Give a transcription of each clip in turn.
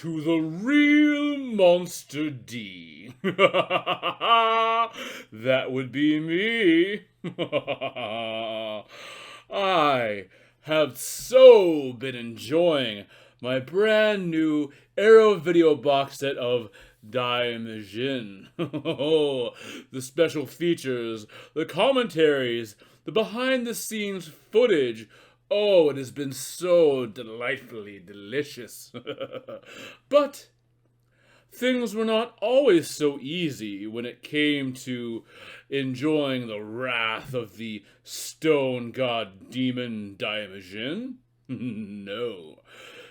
to the real Monster D. That would be me. I have so been enjoying my brand new Arrow video box set of Daimajin. The special features, the commentaries, the behind the scenes footage. Oh, it has been so delightfully delicious. But things were not always so easy when it came to enjoying the wrath of the stone god demon Daimajin. No.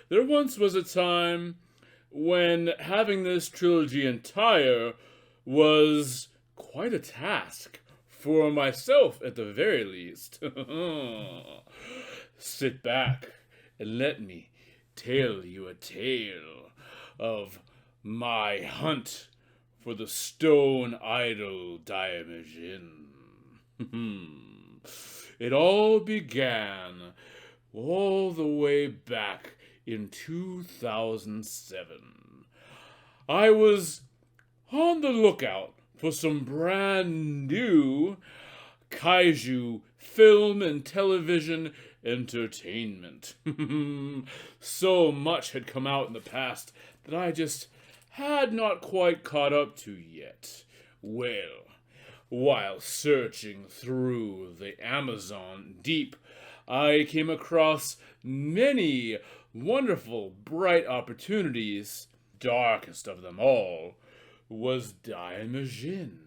There once was a time when having this trilogy entire was quite a task, for myself at the very least. Sit back and let me tell you a tale of my hunt for the stone idol Daimajin. It all began all the way back in 2007. I was on the lookout for some brand new kaiju film and television entertainment. So much had come out in the past that I just had not quite caught up to yet. Well, while searching through the Amazon deep, I came across many wonderful, bright opportunities. Darkest of them all was Daimajin.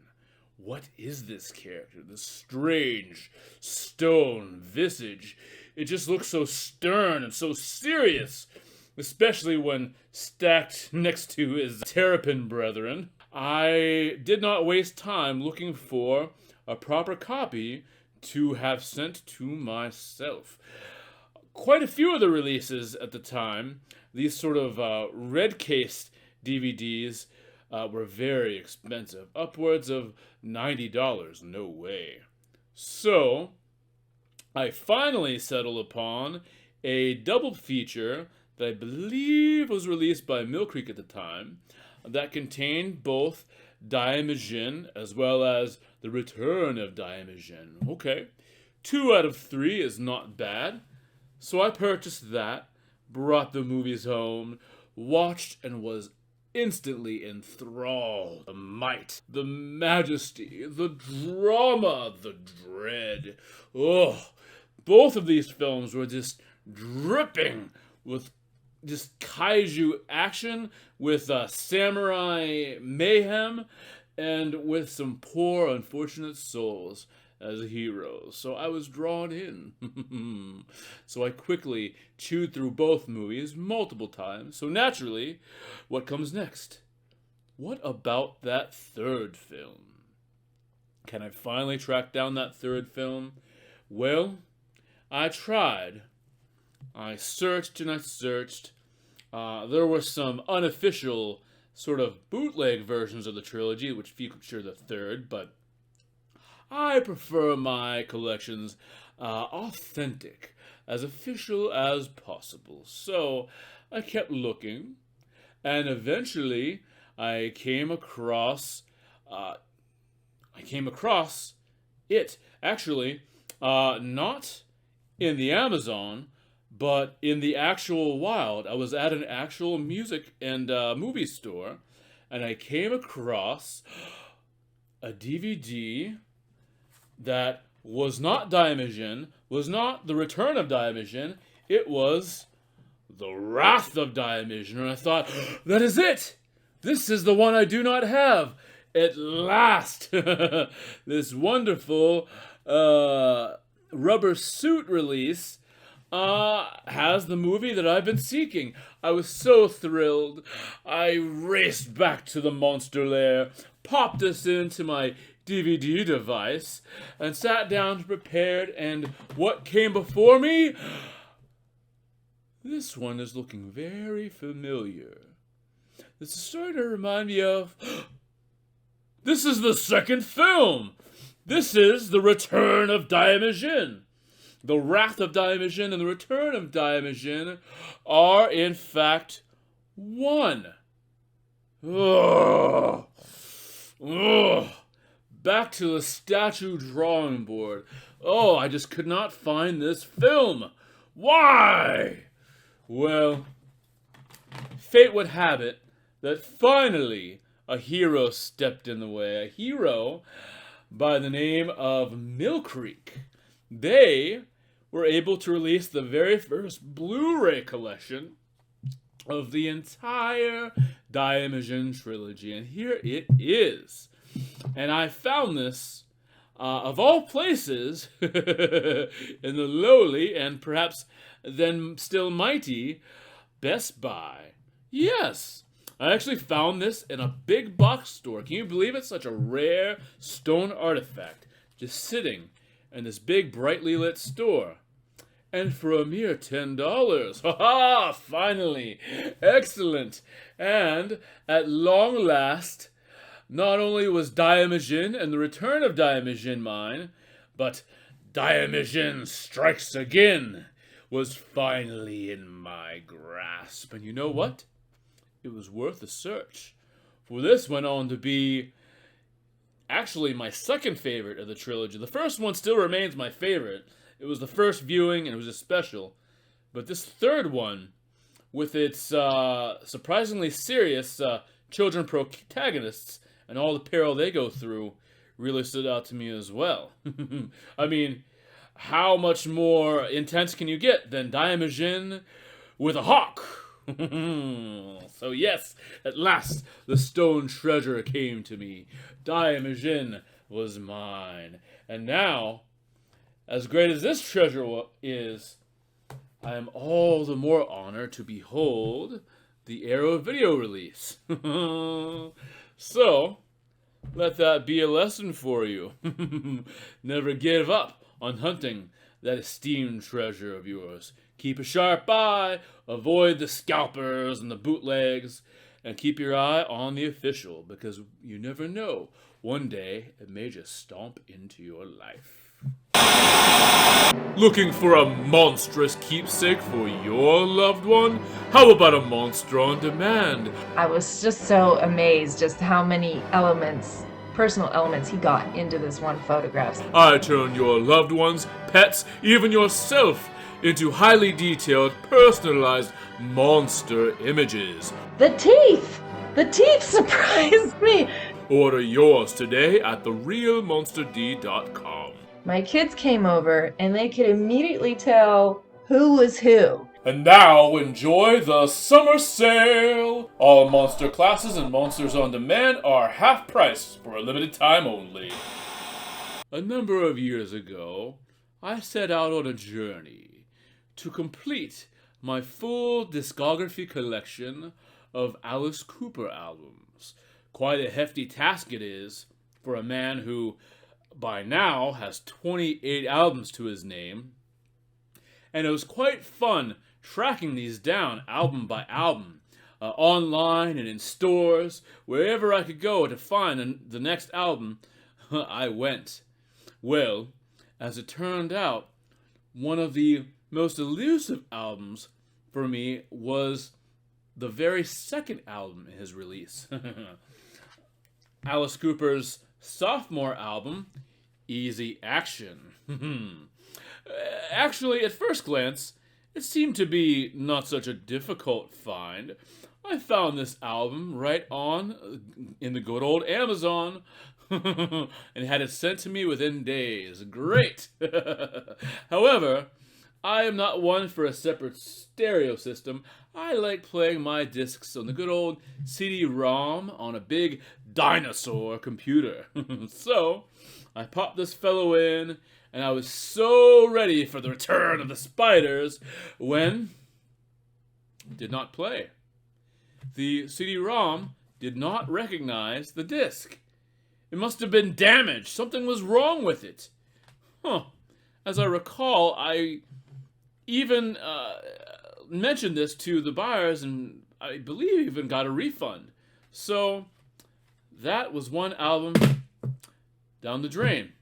What is this character? This strange stone visage. It just looks so stern and so serious, especially when stacked next to his terrapin brethren. I did not waste time looking for a proper copy to have sent to myself. Quite a few of the releases at the time, these sort of red-cased DVDs, were very expensive, upwards of $90, no way. So, I finally settled upon a double feature that I believe was released by Mill Creek at the time, that contained both Daimajin as well as The Return of Daimajin. Okay, 2 out of 3 is not bad. So I purchased that, brought the movies home, watched, and was instantly enthralled. The might, the majesty, the drama, the dread. Oh, both of these films were just dripping with just kaiju action, with samurai mayhem, and with some poor unfortunate souls as heroes. So I was drawn in. So I quickly chewed through both movies multiple times. So naturally, what comes next? What about that third film? Can I finally track down that third film? Well, I tried. I searched and I searched. There were some unofficial sort of bootleg versions of the trilogy, which feature the third, but I prefer my collections authentic, as official as possible. So I kept looking, and eventually I came across it. Actually, not in the Amazon, but in the actual wild. I was at an actual music and movie store, and I came across a DVD that was not Daimajin, was not The Return of Daimajin, it was The Wrath of Daimajin. And I thought, that is it! This is the one I do not have! At last! This wonderful rubber suit release has the movie that I've been seeking. I was so thrilled. I raced back to the monster lair, popped this into my DVD device, and sat down prepared, and what came before me? This one is looking very familiar. This is starting to remind me of... This is the second film! This is The Return of Daimajin. The Wrath of Daimajin and The Return of Daimajin are, in fact, 1. Ugh. Ugh. Back to the statue drawing board. Oh, I just could not find this film. Why? Well, fate would have it that finally a hero stepped in the way. A hero by the name of Mill Creek. They were able to release the very first Blu-ray collection of the entire Daimajin trilogy. And here it is. And I found this, of all places, in the lowly and perhaps then still mighty Best Buy. Yes, I actually found this in a big box store. Can you believe it? Such a rare stone artifact just sitting in this big brightly lit store. And for a mere $10. Ha ha! Finally! Excellent! And at long last, not only was Daimajin and the Return of Daimajin mine, but Daimajin Strikes Again was finally in my grasp. And you know what? It was worth a search. For this went on to be actually my second favorite of the trilogy. The first one still remains my favorite. It was the first viewing and it was a special. But this third one, with its surprisingly serious children protagonists and all the peril they go through, really stood out to me as well. I mean, how much more intense can you get than Daimajin with a hawk? So yes, at last the stone treasure came to me. Daimajin was mine. And now, as great as this treasure is, I am all the more honored to behold the Arrow video release. So, let that be a lesson for you. Never give up on hunting that esteemed treasure of yours. Keep a sharp eye, avoid the scalpers and the bootlegs, and keep your eye on the official, because you never know. One day, it may just stomp into your life. Looking for a monstrous keepsake for your loved one? How about a monster on demand? I was just so amazed just how many elements, personal elements, he got into this one photograph. I turn your loved ones, pets, even yourself into highly detailed, personalized monster images. The teeth! The teeth surprised me! Order yours today at therealmonsterd.com. My kids came over and they could immediately tell who was who. And now enjoy the summer sale! All monster classes and monsters on demand are half price for a limited time only. A number of years ago, I set out on a journey to complete my full discography collection of Alice Cooper albums. Quite a hefty task it is for a man who, by now, has 28 albums to his name. And it was quite fun tracking these down album by album, online and in stores. Wherever I could go to find the next album, I went. Well, as it turned out, one of the most elusive albums for me was the very second album in his release. Alice Cooper's sophomore album, Easy Action. Actually, at first glance, it seemed to be not such a difficult find. I found this album right on in the good old Amazon and had it sent to me within days. Great! However, I am not one for a separate stereo system. I like playing my discs on the good old CD-ROM on a big dinosaur computer. So, I popped this fellow in, and I was so ready for the return of the spiders when it did not play. The CD-ROM did not recognize the disc. It must have been damaged. Something was wrong with it. As I recall, I even mentioned this to the buyers, and I believe even got a refund. So that was one album down the drain.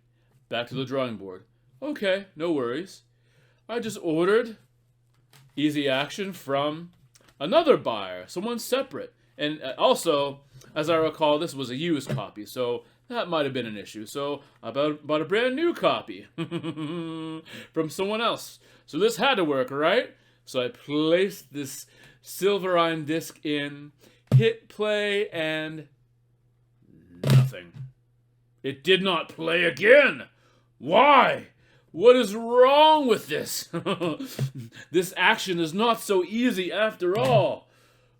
Back to the drawing board. Okay, no worries. I just ordered Easy Action from another buyer, someone separate. And also, as I recall, this was a used copy, so that might have been an issue. So I bought a brand new copy from someone else. So this had to work, right? So I placed this Silverine disc in, hit play, and nothing. It did not play again. Why? What is wrong with this? This action is not so easy after all.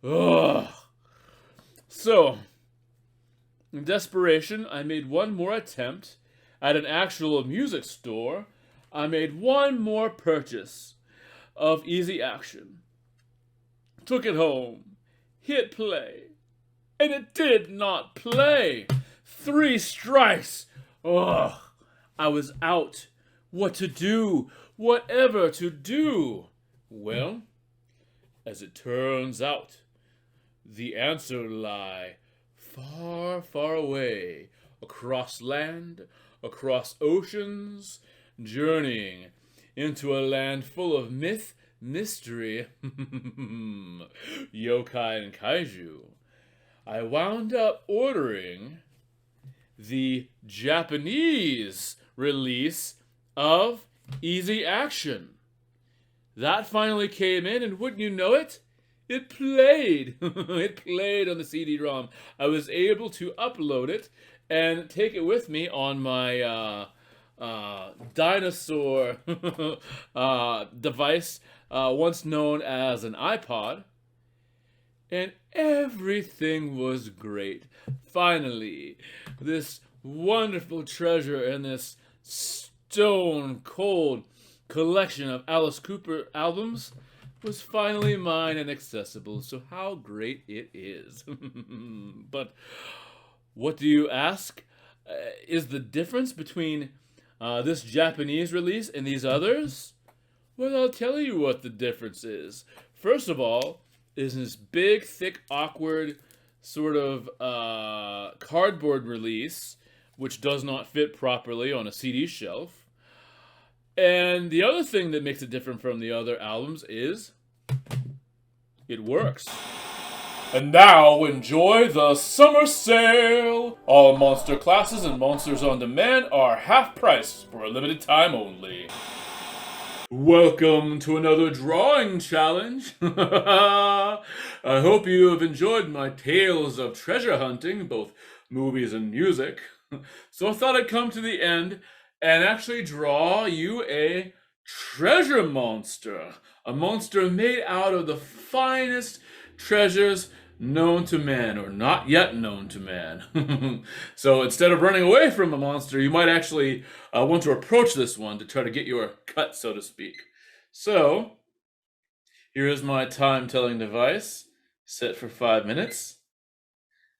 Ugh. So, in desperation, I made one more attempt at an actual music store. I made one more purchase of Easy Action. Took it home, hit play, and it did not play. 3 strikes. Ugh. I was out. What to do? Whatever to do? Well, as it turns out, the answer lie far, far away, across land, across oceans, journeying into a land full of myth, mystery, yokai, and kaiju. I wound up ordering the Japanese release of Easy Action. That finally came in, and wouldn't you know it? It played. It played on the CD-ROM. I was able to upload it and take it with me on my dinosaur device, once known as an iPod. And everything was great. Finally, this wonderful treasure in this stone cold collection of Alice Cooper albums was finally mine and accessible. So how great it is. But what do you ask? Is the difference between this Japanese release and these others? Well, I'll tell you what the difference is. First of all, is this big, thick, awkward sort of cardboard release, which does not fit properly on a CD shelf. And the other thing that makes it different from the other albums is it works. And now enjoy the summer sale! All monster classes and monsters on demand are half price for a limited time only. Welcome to another drawing challenge. I hope you have enjoyed my tales of treasure hunting, both movies and music. So I thought I'd come to the end and actually draw you a treasure monster. A monster made out of the finest treasures known to man, or not yet known to man. So instead of running away from a monster, you might actually want to approach this one to try to get your cut, so to speak. So, here is my time-telling device, set for 5 minutes.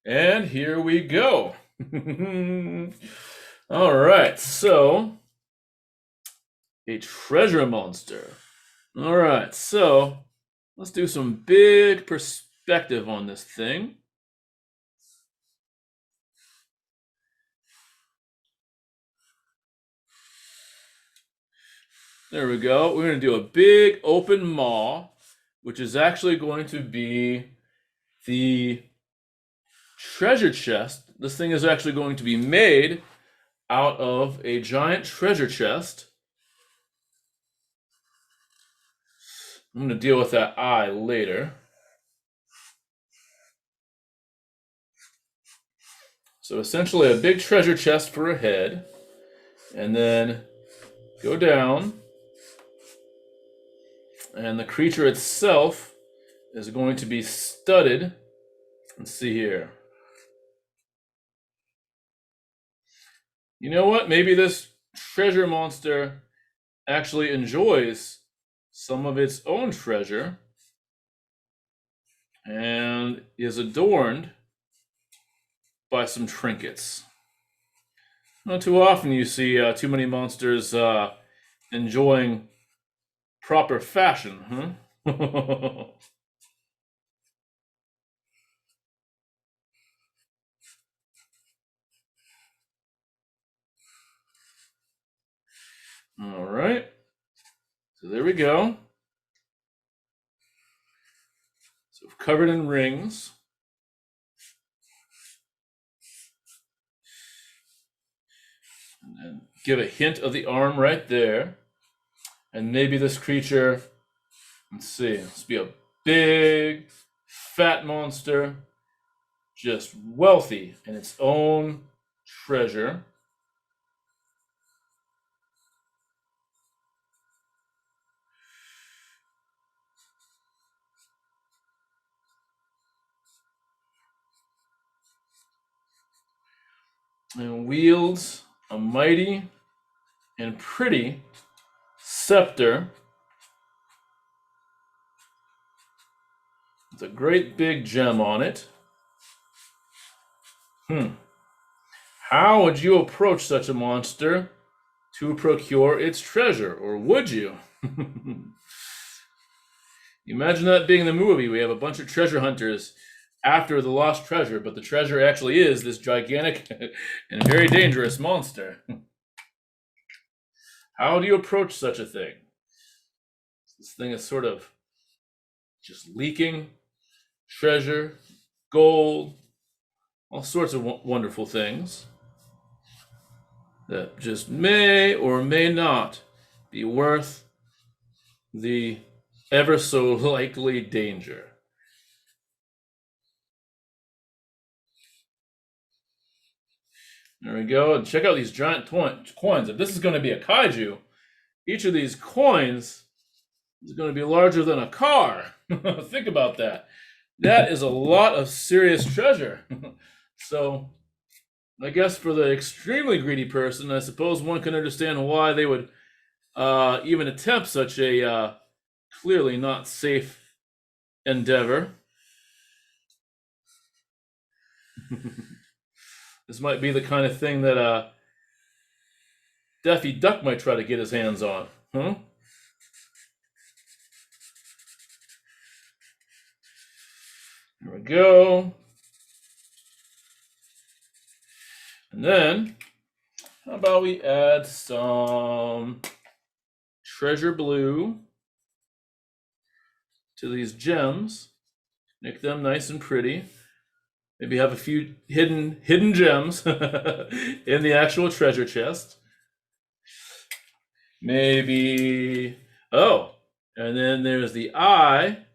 And here we go. Alright, so, a treasure monster. Alright, so, let's do some big perspective on this thing. There we go. We're going to do a big open maw, which is actually going to be the treasure chest. This thing is actually going to be made out of a giant treasure chest. I'm going to deal with that eye later. So essentially a big treasure chest for a head, and then go down, and the creature itself is going to be studded. Let's see here. You know what? Maybe this treasure monster actually enjoys some of its own treasure and is adorned by some trinkets. Not too often you see too many monsters enjoying proper fashion, huh? All right. So there we go. covered in rings. And then give a hint of the arm right there. And maybe this creature, let's see, let's be a big, fat monster, just wealthy in its own treasure. And wields a mighty and pretty scepter with a great big gem on it. How would you approach such a monster to procure its treasure, or would you? Imagine that being the movie. We have a bunch of treasure hunters after the lost treasure, but the treasure actually is this gigantic and very dangerous monster. How do you approach such a thing? This thing is sort of just leaking treasure, gold, all sorts of wonderful things that just may or may not be worth the ever so likely danger. There we go. And check out these giant coins. If this is going to be a kaiju, each of these coins is going to be larger than a car. Think about that. That is a lot of serious treasure. So, I guess for the extremely greedy person, I suppose one can understand why they would even attempt such a clearly not safe endeavor. This might be the kind of thing that Daffy Duck might try to get his hands on. Huh? There we go. And then, how about we add some treasure blue to these gems, make them nice and pretty. Maybe have a few hidden gems in the actual treasure chest. Maybe, oh, and then there's the eye.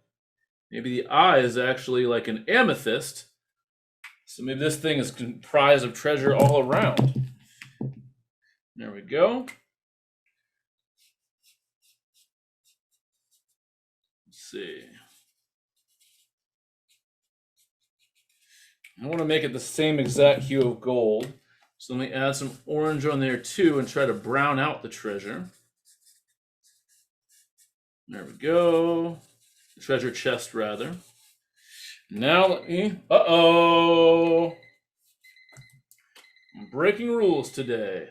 Maybe the eye is actually like an amethyst. So maybe this thing is comprised of treasure all around. There we go. Let's see. I want to make it the same exact hue of gold. So let me add some orange on there too and try to brown out the treasure. There we go. The treasure chest, rather. Now let me... Uh-oh! I'm breaking rules today.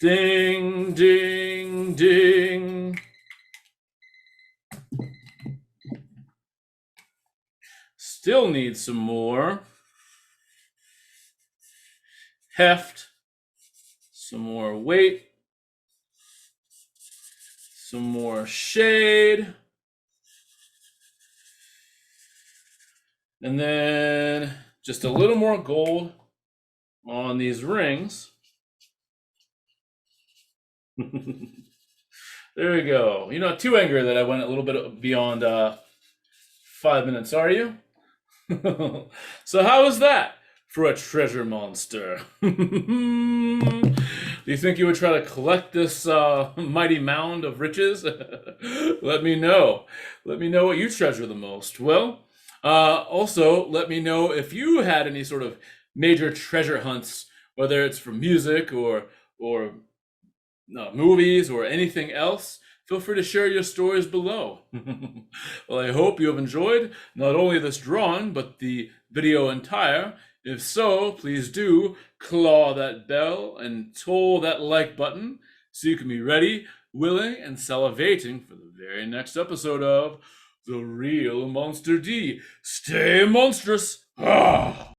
Ding, ding, ding. Still need some more heft, some more weight, some more shade, and then just a little more gold on these rings. There we go. You're not too angry that I went a little bit beyond 5 minutes, are you? So how was that for a treasure monster? Do you think you would try to collect this mighty mound of riches? Let me know. Let me know what you treasure the most. Well, also let me know if you had any sort of major treasure hunts, whether it's for music or movies or anything else. Feel free to share your stories below. Well, I hope you have enjoyed not only this drawing, but the video entire. If so, please do claw that bell and toll that like button so you can be ready, willing, and salivating for the very next episode of The Real Monster D. Stay monstrous! Ah!